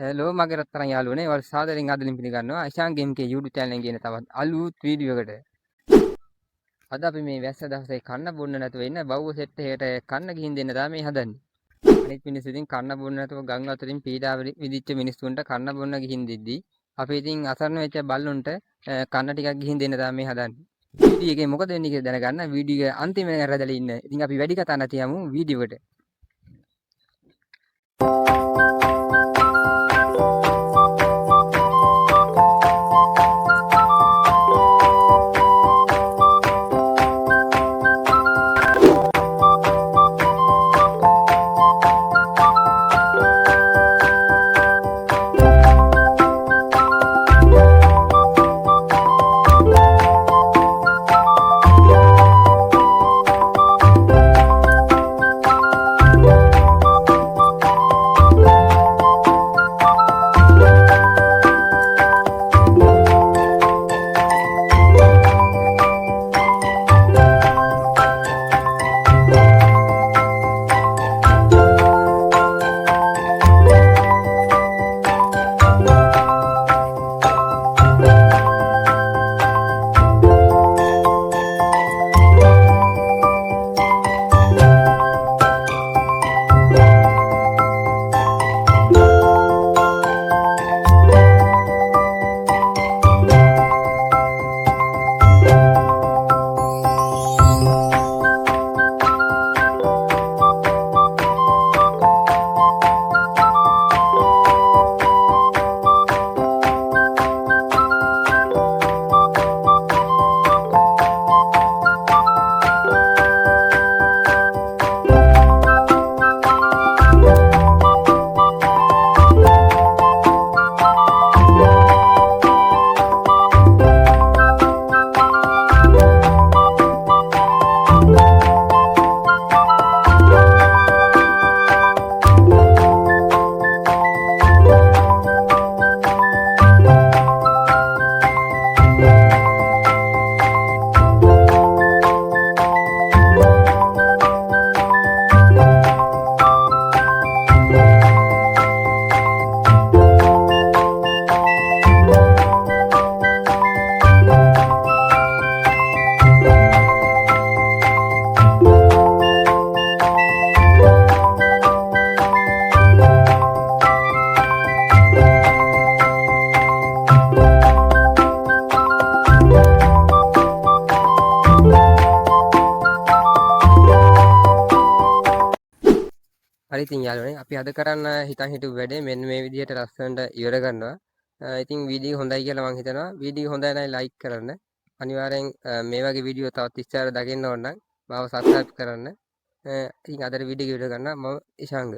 Hello මගේ රත්තරන් යාළුවනේ ඔයාලා සාදරයෙන් ආදරෙන් පිළිගන්නවා ඉෂාන් ගේම් කේ YouTube channel එකෙන් කියන තවත් අලුත් වීඩියෝ එකකට. අද අපි මේ වැස්ස දවසේ කන්න බොන්න නැතුව ඉන්න බව්ව සෙට් එකකට කන්න ගිහින් දෙන්න තමයි මේ හදන්නේ. අනිත් මිනිස්සු ඉතින් කන්න බොන්න නැතුව ගම් වතුරින් පීඩා විදිච්ච මිනිස්සුන්ට කන්න බොන්න ගිහින් දෙද්දි අපි ඉතින් අසරණ වෙච්ච බල්ලොන්ට කන්න ටිකක් ගිහින් දෙන්න තමයි මේ හදන්නේ. වීඩියෝ එකේ මොකද වෙන්නේ කියලා දැනගන්න වීඩියෝ එක අන්තිම වෙනකන් රැඳලා ඉන්න. ඉතින් අපි වැඩි කතා නැති යමු වීඩියෝ එකට. හරි ඉතින් යාළුවනේ අපි අද කරන්න හිතන් හිටපු වැඩේ මෙන්න මේ විදිහට ලස්සනට ඉවර කරනවා. ඉතින් වීඩියෝ හොඳයි කියලා මම හිතනවා. වීඩියෝ හොඳයි නම් ලයික් කරන්න. අනිවාර්යෙන් මේ වගේ වීඩියෝ තවත් ඉස්සරහ දකින්න ඕන නම් මාව සබ්ස්ක්‍රයිබ් කරන්න. ඉතින් අදට වීඩියෝ එක ඉවර කරනවා. මම ඉෂාංග.